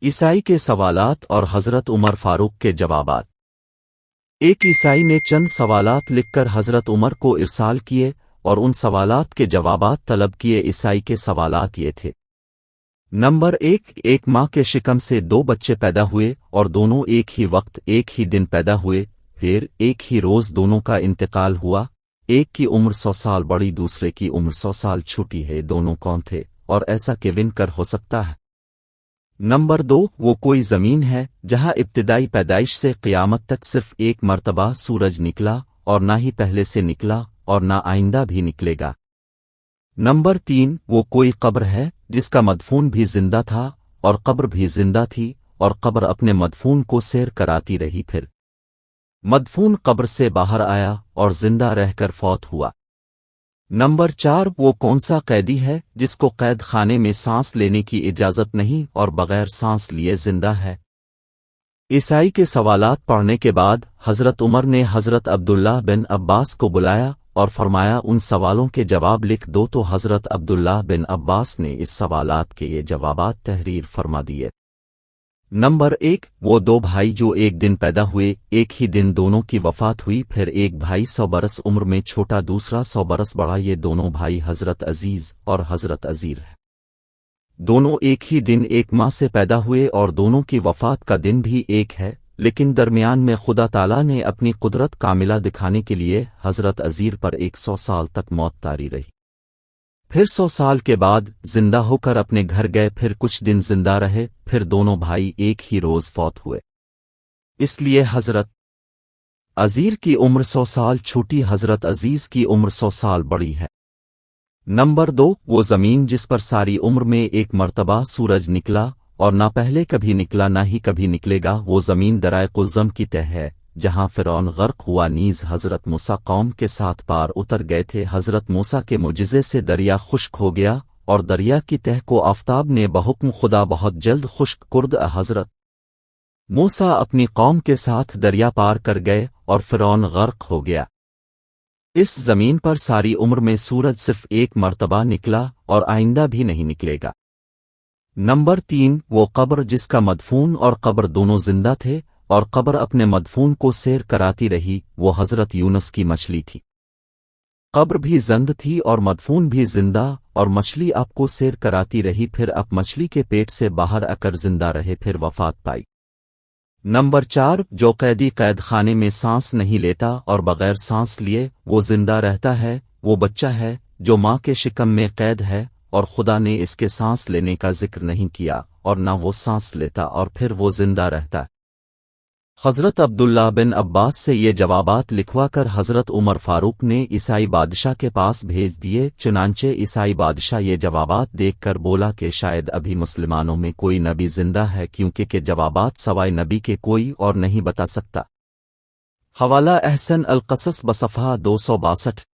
عیسائی کے سوالات اور حضرت عمر فاروق کے جوابات۔ ایک عیسائی نے چند سوالات لکھ کر حضرت عمر کو ارسال کیے اور ان سوالات کے جوابات طلب کیے۔ عیسائی کے سوالات یہ تھے: نمبر 1، ایک ماں کے شکم سے 2 بچے پیدا ہوئے اور دونوں ایک ہی وقت ایک ہی دن پیدا ہوئے، پھر ایک ہی روز دونوں کا انتقال ہوا۔ ایک کی عمر 100 سال بڑی، دوسرے کی عمر 100 سال چھوٹی ہے، دونوں کون تھے اور ایسا کیون کر ہو سکتا ہے؟ نمبر 2، وہ کوئی زمین ہے جہاں ابتدائی پیدائش سے قیامت تک صرف ایک مرتبہ سورج نکلا اور نہ ہی پہلے سے نکلا اور نہ آئندہ بھی نکلے گا۔ نمبر 3، وہ کوئی قبر ہے جس کا مدفون بھی زندہ تھا اور قبر بھی زندہ تھی اور قبر اپنے مدفون کو سیر کراتی رہی، پھر مدفون قبر سے باہر آیا اور زندہ رہ کر فوت ہوا۔ نمبر 4، وہ کون سا قیدی ہے جس کو قید خانے میں سانس لینے کی اجازت نہیں اور بغیر سانس لیے زندہ ہے؟ عیسائی کے سوالات پڑھنے کے بعد حضرت عمر نے حضرت عبداللہ بن عباس کو بلایا اور فرمایا ان سوالوں کے جواب لکھ دو، تو حضرت عبداللہ بن عباس نے اس سوالات کے یہ جوابات تحریر فرما دیے۔ نمبر 1، وہ 2 بھائی جو ایک دن پیدا ہوئے، ایک ہی دن دونوں کی وفات ہوئی، پھر ایک بھائی 100 برس عمر میں چھوٹا، دوسرا 100 برس بڑا، یہ دونوں بھائی حضرت عزیز اور حضرت عزیر ہیں۔ دونوں ایک ہی دن ایک ماں سے پیدا ہوئے اور دونوں کی وفات کا دن بھی ایک ہے، لیکن درمیان میں خدا تعالی نے اپنی قدرت کاملہ دکھانے کے لیے حضرت عزیر پر 100 سال تک موت طاری رہی۔ پھر 100 سال کے بعد زندہ ہو کر اپنے گھر گئے، پھر کچھ دن زندہ رہے، پھر دونوں بھائی ایک ہی روز فوت ہوئے۔ اس لیے حضرت عزیر کی عمر 100 سال چھوٹی، حضرت عزیز کی عمر 100 سال بڑی ہے۔ نمبر 2، وہ زمین جس پر ساری عمر میں ایک مرتبہ سورج نکلا اور نہ پہلے کبھی نکلا نہ ہی کبھی نکلے گا، وہ زمین درائے قلزم کی تہ ہے جہاں فرعون غرق ہوا، نیز حضرت موسیٰ قوم کے ساتھ پار اتر گئے تھے۔ حضرت موسیٰ کے معجزے سے دریا خشک ہو گیا اور دریا کی تہ کو آفتاب نے بحکم خدا بہت جلد خشک کرد۔ حضرت موسیٰ اپنی قوم کے ساتھ دریا پار کر گئے اور فرعون غرق ہو گیا۔ اس زمین پر ساری عمر میں سورج صرف ایک مرتبہ نکلا اور آئندہ بھی نہیں نکلے گا۔ نمبر 3، وہ قبر جس کا مدفون اور قبر دونوں زندہ تھے اور قبر اپنے مدفون کو سیر کراتی رہی، وہ حضرت یونس کی مچھلی تھی۔ قبر بھی زند تھی اور مدفون بھی زندہ، اور مچھلی آپ کو سیر کراتی رہی، پھر اب مچھلی کے پیٹ سے باہر آ کر زندہ رہے، پھر وفات پائی۔ نمبر 4، جو قیدی قید خانے میں سانس نہیں لیتا اور بغیر سانس لیے وہ زندہ رہتا ہے، وہ بچہ ہے جو ماں کے شکم میں قید ہے اور خدا نے اس کے سانس لینے کا ذکر نہیں کیا اور نہ وہ سانس لیتا اور پھر وہ زندہ رہتا ہے۔ حضرت عبداللہ بن عباس سے یہ جوابات لکھوا کر حضرت عمر فاروق نے عیسائی بادشاہ کے پاس بھیج دیے، چنانچہ عیسائی بادشاہ یہ جوابات دیکھ کر بولا کہ شاید ابھی مسلمانوں میں کوئی نبی زندہ ہے، کیونکہ کہ جوابات سوائے نبی کے کوئی اور نہیں بتا سکتا۔ حوالہ احسن القصص بصفحہ 262۔